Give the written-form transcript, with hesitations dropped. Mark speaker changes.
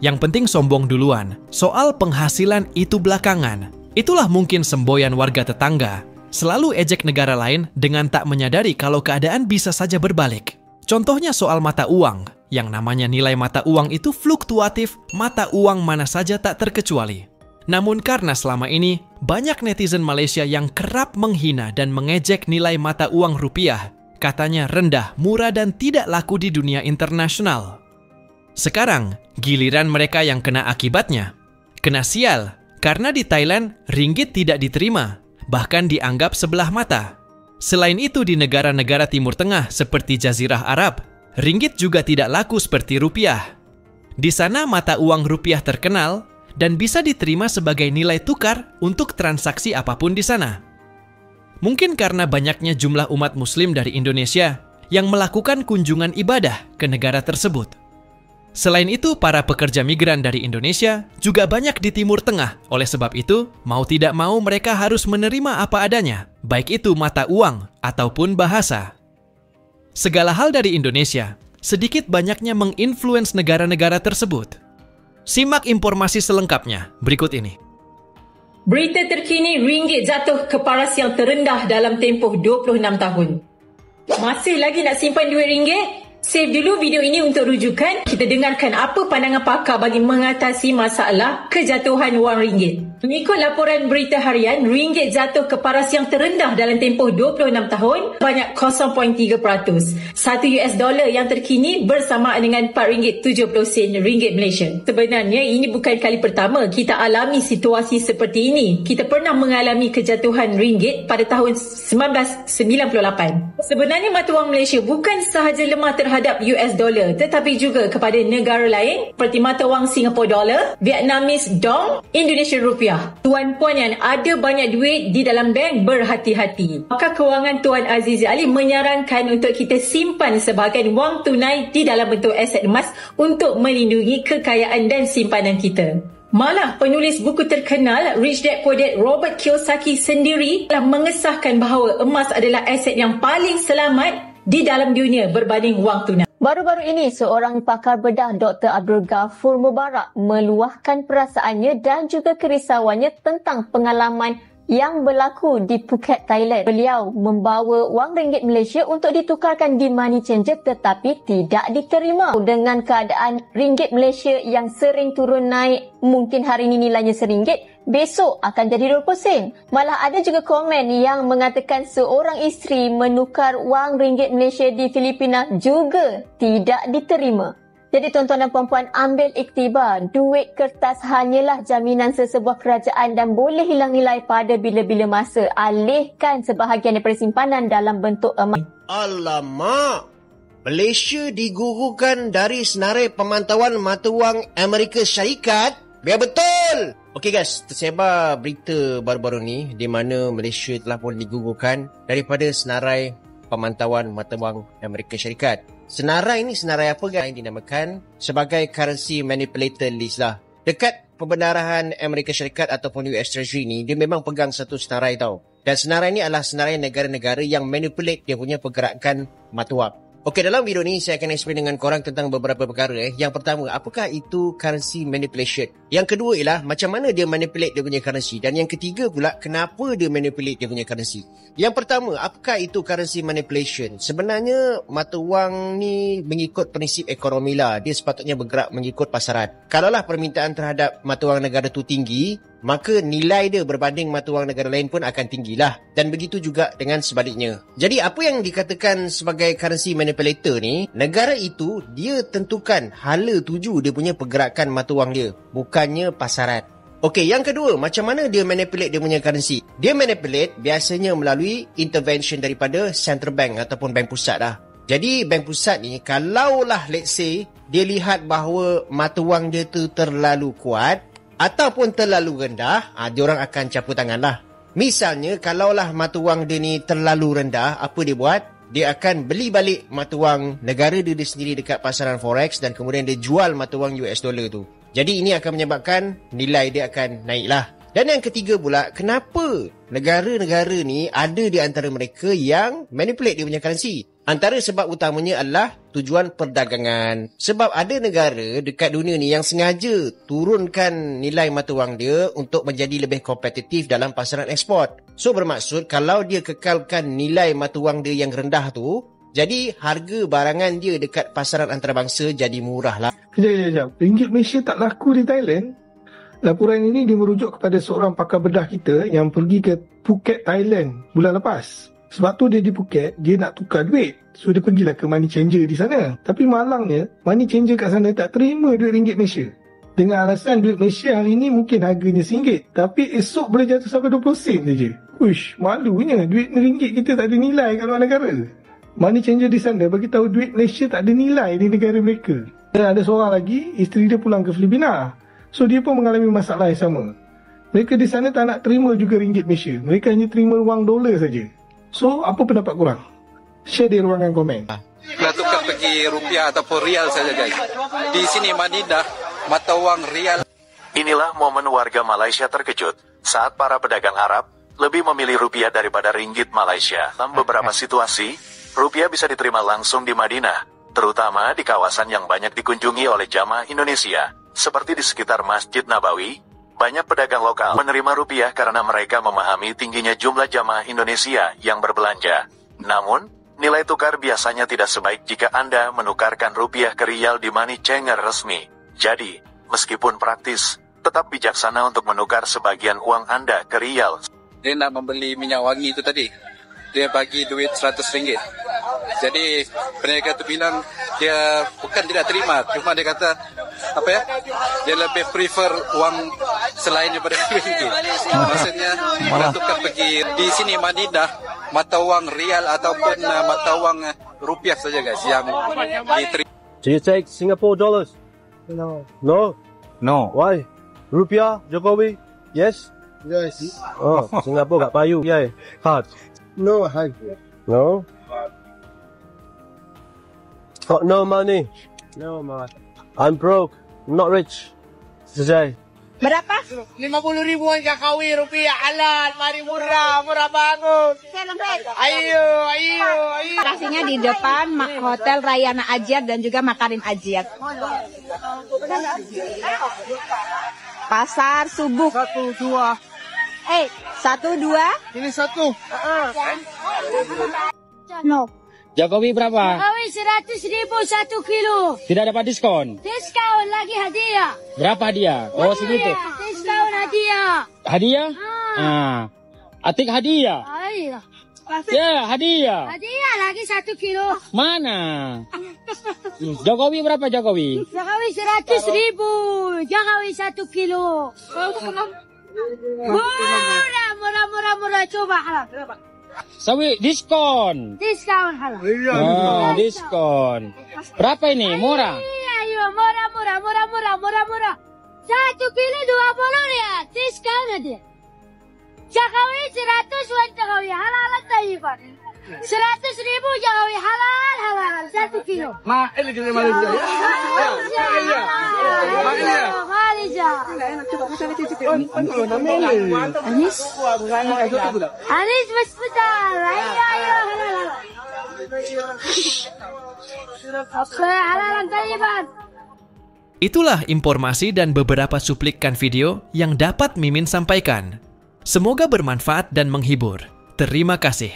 Speaker 1: Yang penting sombong duluan. Soal penghasilan itu belakangan. Itulah mungkin semboyan warga tetangga. Selalu ejek negara lain dengan tak menyadari kalau keadaan bisa saja berbalik. Contohnya soal mata uang. Yang namanya nilai mata uang itu fluktuatif, mata uang mana saja tak terkecuali. Namun karena selama ini, banyak netizen Malaysia yang kerap menghina dan mengejek nilai mata uang rupiah. Katanya rendah, murah dan tidak laku di dunia internasional. Sekarang, giliran mereka yang kena akibatnya. Kena sial, karena di Thailand, ringgit tidak diterima, bahkan dianggap sebelah mata. Selain itu di negara-negara Timur Tengah seperti Jazirah Arab, ringgit juga tidak laku seperti rupiah. Di sana mata uang rupiah terkenal dan bisa diterima sebagai nilai tukar untuk transaksi apapun di sana. Mungkin karena banyaknya jumlah umat muslim dari Indonesia yang melakukan kunjungan ibadah ke negara tersebut. Selain itu, para pekerja migran dari Indonesia juga banyak di Timur Tengah. Oleh sebab itu, mau tidak mau mereka harus menerima apa adanya, baik itu mata uang ataupun bahasa. Segala hal dari Indonesia, sedikit banyaknya menginfluence negara-negara tersebut. Simak informasi selengkapnya berikut ini.
Speaker 2: Berita terkini, ringgit jatuh ke paras yang terendah dalam tempoh 26 tahun. Masih lagi nak simpan duit ringgit? Save dulu video ini untuk rujukan. Kita dengarkan apa pandangan pakar bagi mengatasi masalah kejatuhan wang ringgit. Mengikut laporan berita harian, ringgit jatuh ke paras yang terendah dalam tempoh 26 tahun banyak 0.3%. $1 yang terkini bersamaan dengan RM4.70 ringgit Malaysia. Sebenarnya ini bukan kali pertama kita alami situasi seperti ini. Kita pernah mengalami kejatuhan ringgit pada tahun 1998. Sebenarnya mata wang Malaysia bukan sahaja lemah terhadap US dollar tetapi juga kepada negara lain seperti mata wang Singapore dollar, Vietnamese dong, Indonesian rupiah. Tuan-puan yang ada banyak duit di dalam bank, berhati-hati. Maka kewangan Tuan Azizi Ali menyarankan untuk kita simpan sebahagian wang tunai di dalam bentuk aset emas untuk melindungi kekayaan dan simpanan kita. Malah penulis buku terkenal Rich Dad Poor Dad Robert Kiyosaki sendiri telah mengesahkan bahawa emas adalah aset yang paling selamat di dalam dunia berbanding wang tunai.
Speaker 3: Baru-baru ini, seorang pakar bedah Dr. Abdul Ghafur Mubarak meluahkan perasaannya dan juga kerisauannya tentang pengalaman yang berlaku di Phuket, Thailand. Beliau membawa wang ringgit Malaysia untuk ditukarkan di money changer tetapi tidak diterima. Dengan keadaan ringgit Malaysia yang sering turun naik, mungkin hari ini nilainya RM1, besok akan jadi 20 sen. Malah ada juga komen yang mengatakan seorang isteri menukar wang ringgit Malaysia di Filipina juga tidak diterima. Jadi tuan-tuan dan puan-puan, ambil iktibar. Duit kertas hanyalah jaminan sesebuah kerajaan dan boleh hilang nilai pada bila-bila masa. Alihkan sebahagian daripada simpanan dalam bentuk emas.
Speaker 4: Alamak! Malaysia digugurkan dari senarai pemantauan mata wang Amerika Syarikat? Biar betul! Okey guys, tersebar berita baru-baru ni di mana Malaysia telah pun digugurkan daripada senarai pemantauan mata wang Amerika Syarikat. Senarai ni senarai apa guys? Yang dinamakan sebagai currency manipulator list lah. Dekat pembendaharahan Amerika Syarikat ataupun US Treasury ni, dia memang pegang satu senarai tau. Dan senarai ni adalah senarai negara-negara yang manipulate dia punya pergerakan mata wang. Okey, dalam video ni saya akan explain dengan korang tentang beberapa perkara. Yang pertama, apakah itu currency manipulation? Yang kedua ialah macam mana dia manipulate dia punya currency. Dan yang ketiga pula, kenapa dia manipulate dia punya currency. Yang pertama, apakah itu currency manipulation? Sebenarnya mata wang ni mengikut prinsip ekonomi lah. Dia sepatutnya bergerak mengikut pasaran. Kalaulah permintaan terhadap mata wang negara tu tinggi, maka nilai dia berbanding mata wang negara lain pun akan tinggilah. Dan begitu juga dengan sebaliknya. Jadi apa yang dikatakan sebagai currency manipulator ni, negara itu dia tentukan hala tuju dia punya pergerakan mata wang dia, bukannya pasaran. Okey, yang kedua, macam mana dia manipulate dia punya currency? Dia manipulate biasanya melalui intervention daripada central bank ataupun bank pusat lah. Jadi bank pusat ni, kalaulah let's say dia lihat bahawa mata wang dia tu terlalu kuat ataupun terlalu rendah, diorang akan campur tangan lah. Misalnya, kalaulah mata wang dia ni terlalu rendah, apa dia buat? Dia akan beli balik mata wang negara dia sendiri dekat pasaran forex dan kemudian dia jual mata wang US dollar tu. Jadi ini akan menyebabkan nilai dia akan naik lah. Dan yang ketiga pula, kenapa negara-negara ni ada di antara mereka yang manipulate dia punya currency? Antara sebab utamanya adalah tujuan perdagangan. Sebab ada negara dekat dunia ni yang sengaja turunkan nilai mata wang dia untuk menjadi lebih kompetitif dalam pasaran ekspor. So bermaksud kalau dia kekalkan nilai mata wang dia yang rendah tu, jadi harga barangan dia dekat pasaran antarabangsa jadi murah lah.
Speaker 5: Sekejap. Ringgit Malaysia tak laku di Thailand? Laporan ini dia merujuk kepada seorang pakar bedah kita yang pergi ke Phuket, Thailand bulan lepas. Sebab tu dia di Phuket, dia nak tukar duit. So dia pergilah ke money changer di sana. Tapi malangnya, money changer kat sana tak terima duit ringgit Malaysia. Dengan alasan duit Malaysia hari ni mungkin harganya RM1, tapi esok boleh jatuh sampai 20 sen saja. Uish, malunya duit ringgit kita tak ada nilai kat luar negara. Money changer di sana bagi tahu duit Malaysia tak ada nilai di negara mereka. Dan ada seorang lagi, isteri dia pulang ke Filipina. So dia pun mengalami masalah yang sama. Mereka di sana tak nak terima juga ringgit Malaysia. Mereka hanya terima wang dolar saja. So, apa pendapat korang? Share di ruangan komen.
Speaker 6: Nak tukar pergi rupiah ataupun rial saja guys. Di sini Madinah, mata wang rial.
Speaker 7: Inilah momen warga Malaysia terkejut saat para pedagang Arab lebih memilih rupiah daripada ringgit Malaysia. Dalam beberapa situasi, rupiah bisa diterima langsung di Madinah, terutama di kawasan yang banyak dikunjungi oleh jamaah Indonesia, seperti di sekitar Masjid Nabawi. Banyak pedagang lokal menerima rupiah karena mereka memahami tingginya jumlah jamaah Indonesia yang berbelanja. Namun, nilai tukar biasanya tidak sebaik jika Anda menukarkan rupiah ke rial di money changer resmi. Jadi, meskipun praktis, tetap bijaksana untuk menukar sebagian uang Anda ke rial.
Speaker 6: Dia nak membeli minyak wangi itu tadi. Dia bagi duit RM100. Jadi mereka tu bilang dia bukan tidak terima, cuma dia kata apa ya? Dia lebih prefer uang selain daripada RM1. Maksudnya nak tukar pergi di sini Madinah, mata wang rial ataupun mata wang rupiah saja guys yang diterima.
Speaker 8: Do you take Singapore dollars?
Speaker 5: No.
Speaker 8: No.
Speaker 9: No.
Speaker 8: Why? Rupiah, Jokowi? Yes.
Speaker 5: Yes.
Speaker 8: Oh, Singapore kat payu. Yeah. Hard.
Speaker 5: No, hard.
Speaker 8: No. Got no money.
Speaker 5: No, man.
Speaker 8: I'm broke. Not rich. Today.
Speaker 10: Berapa?
Speaker 11: 50,000 ang Jakawi, rupiah halal, mari murah bangun. Ayo.
Speaker 10: Lokasinya di depan Hotel Rayana Ajiat dan juga Makarim Ajiat. Pasar Subuh.
Speaker 11: 1, 2.
Speaker 10: 1, 2.
Speaker 11: Ini 1.
Speaker 10: No.
Speaker 11: Jokowi berapa?
Speaker 10: Jokowi 100,000 1 kilo.
Speaker 11: Tidak dapat diskon.
Speaker 10: Diskon lagi hadiah.
Speaker 11: Berapa hadiah? Oh, segitu.
Speaker 10: Diskon hadiah.
Speaker 11: Hadiah? Atik hadiah.
Speaker 10: Ayo.
Speaker 11: Ya, hadiah.
Speaker 10: Hadiah lagi 1 kilo.
Speaker 11: Mana? Jokowi berapa Jokowi?
Speaker 10: Jokowi 100,000. Jokowi 1 kilo. Murah. Coba halal.
Speaker 11: Sawi diskon.
Speaker 10: Diskon halal.
Speaker 11: Diskon. Berapa ini? Murah.
Speaker 10: Ayo, murah. 1 kilo 20 rial. Diskon aja. Jokowi 100 wan Jokowi halal tayyiban. 100,000 Jokowi halal 1 kilo.
Speaker 11: Mahal ke Malaysia?
Speaker 10: Anis hospital. Ayo. Halal tayyiban.
Speaker 1: Itulah informasi dan beberapa cuplikan video yang dapat Mimin sampaikan. Semoga bermanfaat dan menghibur. Terima kasih.